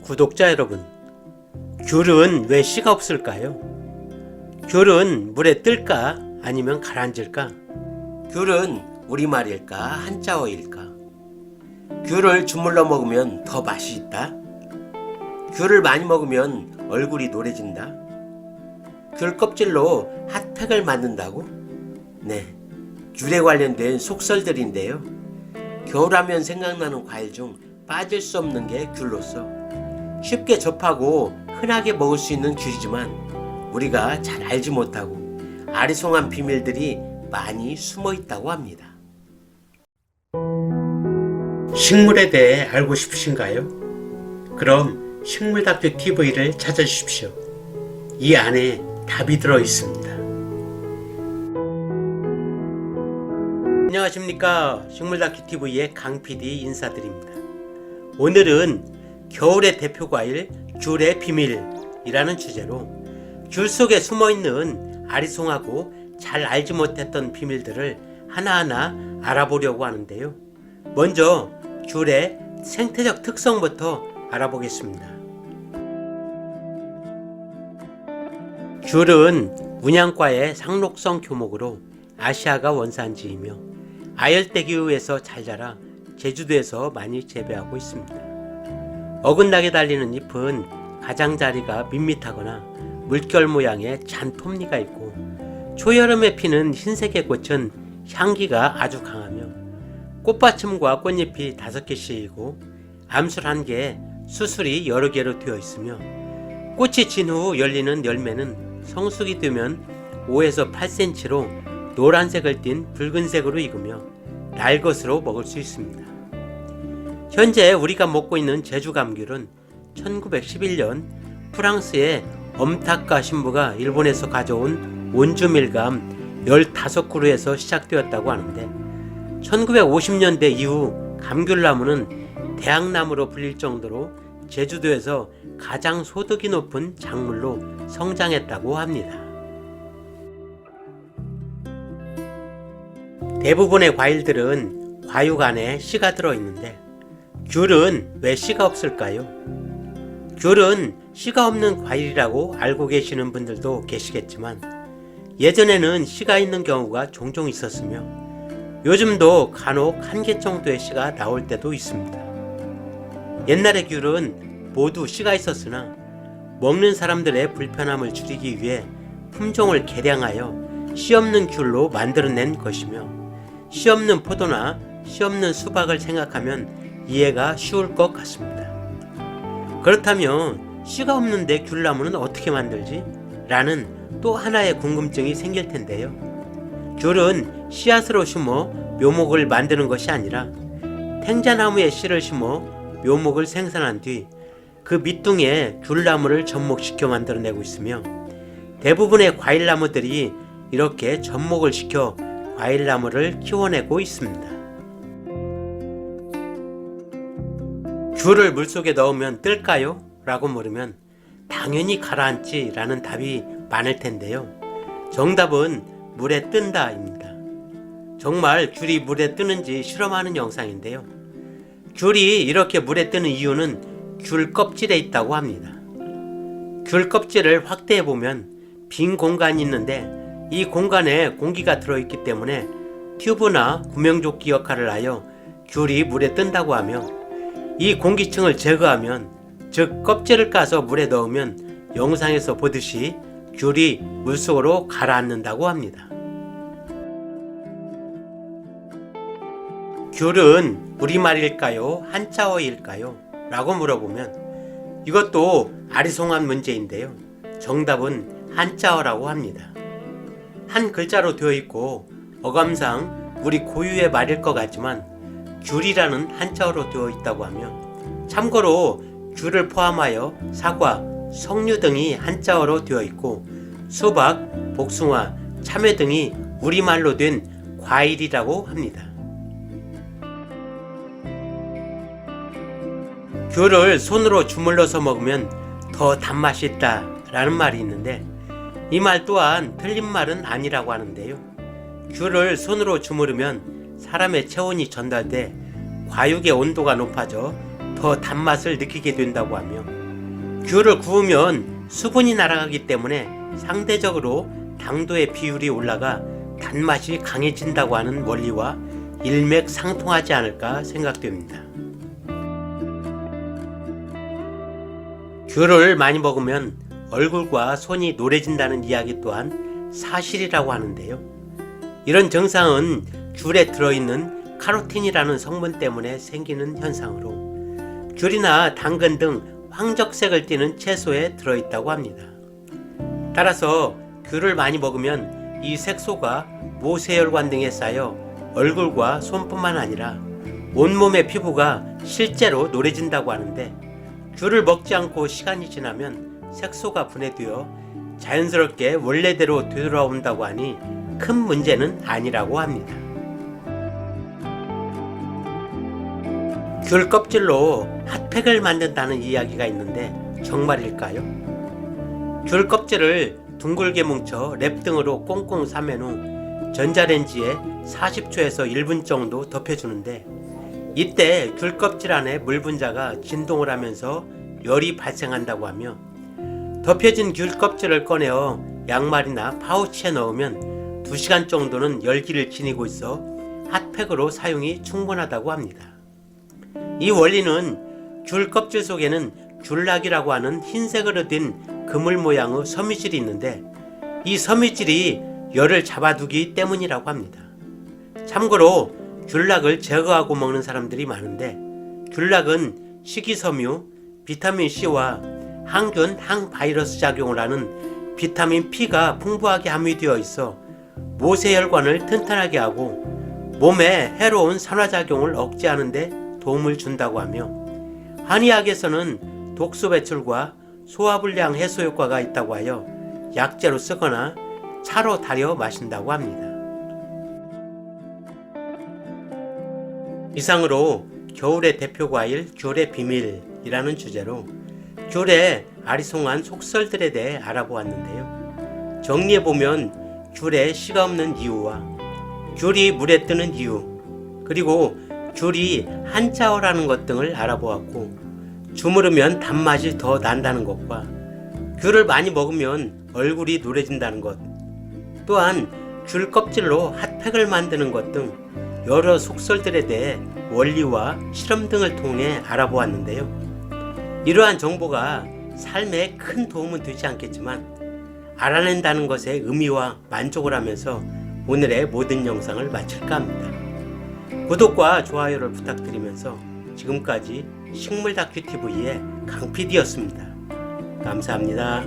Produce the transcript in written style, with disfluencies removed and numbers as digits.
구독자 여러분, 귤은 왜 씨가 없을까요? 귤은 물에 뜰까 아니면 가라앉을까? 귤은 우리말일까 한자어일까? 귤을 주물러 먹으면 더 맛이 있다? 귤을 많이 먹으면 얼굴이 노래진다? 귤 껍질로 핫팩을 만든다고? 네, 귤에 관련된 속설들인데요. 겨울하면 생각나는 과일 중 빠질 수 없는 게 귤로서 쉽게 접하고 흔하게 먹을 수 있는 귤이지만 우리가 잘 알지 못하고 아리송한 비밀들이 많이 숨어 있다고 합니다. 식물에 대해 알고 싶으신가요? 그럼 식물다큐 TV를 찾아주십시오. 이 안에 답이 들어 있습니다. 안녕하십니까, 식물다큐 TV의 강PD 인사드립니다. 오늘은 겨울의 대표 과일 귤의 비밀이라는 주제로 귤 속에 숨어있는 아리송하고 잘 알지 못했던 비밀들을 하나하나 알아보려고 하는데요. 먼저 귤의 생태적 특성부터 알아보겠습니다. 귤은 문양과의 상록성 교목으로 아시아가 원산지이며 아열대 기후에서 잘 자라 제주도에서 많이 재배하고 있습니다. 어긋나게 달리는 잎은 가장자리가 밋밋하거나 물결 모양의 잔톱니가 있고 초여름에 피는 흰색의 꽃은 향기가 아주 강하며 꽃받침과 꽃잎이 5개씩이고 암술 1개, 수술이 여러 개로 되어 있으며 꽃이 진 후 열리는 열매는 성숙이 되면 5에서 8cm로 노란색을 띤 붉은색으로 익으며 날것으로 먹을 수 있습니다. 현재 우리가 먹고 있는 제주감귤은 1911년 프랑스의 엄타카 신부가 일본에서 가져온 온주밀감 15그루에서 시작되었다고 하는데 1950년대 이후 감귤나무는 대학나무로 불릴 정도로 제주도에서 가장 소득이 높은 작물로 성장했다고 합니다. 대부분의 과일들은 과육 안에 씨가 들어있는데 귤은 왜 씨가 없을까요? 귤은 씨가 없는 과일이라고 알고 계시는 분들도 계시겠지만 예전에는 씨가 있는 경우가 종종 있었으며 요즘도 간혹 1개 정도의 씨가 나올 때도 있습니다. 옛날의 귤은 모두 씨가 있었으나 먹는 사람들의 불편함을 줄이기 위해 품종을 개량하여 씨 없는 귤로 만들어낸 것이며 씨 없는 포도나 씨 없는 수박을 생각하면 이해가 쉬울 것 같습니다. 그렇다면 씨가 없는데 귤나무는 어떻게 만들지? 라는 또 하나의 궁금증이 생길 텐데요. 귤은 씨앗으로 심어 묘목을 만드는 것이 아니라 탱자나무에 씨를 심어 묘목을 생산한 뒤 그 밑둥에 귤나무를 접목시켜 만들어내고 있으며 대부분의 과일나무들이 이렇게 접목을 시켜 과일나무를 키워내고 있습니다. 귤을 물속에 넣으면 뜰까요? 라고 물으면 당연히 가라앉지 라는 답이 많을 텐데요. 정답은 물에 뜬다 입니다. 정말 귤이 물에 뜨는지 실험하는 영상인데요. 귤이 이렇게 물에 뜨는 이유는 귤 껍질에 있다고 합니다. 귤 껍질을 확대해 보면 빈 공간이 있는데 이 공간에 공기가 들어있기 때문에 튜브나 구명조끼 역할을 하여 귤이 물에 뜬다고 하며 이 공기층을 제거하면 즉 껍질을 까서 물에 넣으면 영상에서 보듯이 귤이 물속으로 가라앉는다고 합니다. 귤은 우리말일까요? 한자어일까요? 라고 물어보면 이것도 아리송한 문제인데요. 정답은 한자어라고 합니다. 한 글자로 되어 있고 어감상 우리 고유의 말일 것 같지만 귤이라는 한자어로 되어 있다고 하며 참고로 귤을 포함하여 사과, 석류 등이 한자어로 되어 있고 수박, 복숭아, 참외 등이 우리말로 된 과일이라고 합니다. 귤을 손으로 주물러서 먹으면 더 단맛이 있다 라는 말이 있는데 이 말 또한 틀린 말은 아니라고 하는데요. 귤을 손으로 주무르면 사람의 체온이 전달돼 과육의 온도가 높아져 더 더 단맛을 느끼게 된다고 하며, 귤을 구우면 수분이 날아가기 때문에 상대적으로 당도의 비율이 올라가 단맛이 강해진다고 하는 원리와 일맥상통하지 않을까 생각됩니다. 귤을 많이 먹으면 얼굴과 손이 노래진다는 이야기 또한 사실이라고 하는데요. 이런 증상은 귤에 들어있는 카로틴이라는 성분 때문에 생기는 현상으로 귤이나 당근 등 황적색을 띠는 채소에 들어있다고 합니다. 따라서 귤을 많이 먹으면 이 색소가 모세혈관 등에 쌓여 얼굴과 손뿐만 아니라 온몸의 피부가 실제로 노래진다고 하는데, 귤을 먹지 않고 시간이 지나면 색소가 분해되어 자연스럽게 원래대로 되돌아온다고 하니 큰 문제는 아니라고 합니다. 귤 껍질로 핫팩을 만든다는 이야기가 있는데 정말일까요? 귤 껍질을 둥글게 뭉쳐 랩 등으로 꽁꽁 싸맨 후 전자레인지에 40초에서 1분 정도 덮여주는데, 이때 귤 껍질 안에 물 분자가 진동을 하면서 열이 발생한다고 하며, 덮여진 귤 껍질을 꺼내어 양말이나 파우치에 넣으면 2시간 정도는 열기를 지니고 있어 핫팩으로 사용이 충분하다고 합니다. 이 원리는 귤 껍질 속에는 귤락이라고 하는 흰색으로 된 그물 모양의 섬유질이 있는데, 이 섬유질이 열을 잡아두기 때문이라고 합니다. 참고로 귤락을 제거하고 먹는 사람들이 많은데, 귤락은 식이섬유, 비타민C와 항균, 항바이러스 작용을 하는 비타민 P가 풍부하게 함유되어 있어 모세혈관을 튼튼하게 하고 몸에 해로운 산화작용을 억제하는 데 도움을 준다고 하며, 한의학에서는 독소 배출과 소화불량 해소 효과가 있다고 하여 약재로 쓰거나 차로 달여 마신다고 합니다. 이상으로 겨울의 대표 과일 귤의 비밀이라는 주제로 귤의 아리송한 속설들에 대해 알아보았는데요. 정리해보면 귤에 씨가 없는 이유와 귤이 물에 뜨는 이유, 그리고 귤이 한자어라는 것 등을 알아보았고, 주무르면 단맛이 더 난다는 것과 귤을 많이 먹으면 얼굴이 노래진다는 것, 또한 귤 껍질로 핫팩을 만드는 것 등 여러 속설들에 대해 원리와 실험 등을 통해 알아보았는데요. 이러한 정보가 삶에 큰 도움은 되지 않겠지만 알아낸다는 것에 의미와 만족을 하면서 오늘의 모든 영상을 마칠까 합니다. 구독과 좋아요를 부탁드리면서 지금까지 식물다큐TV의 강PD였습니다. 감사합니다.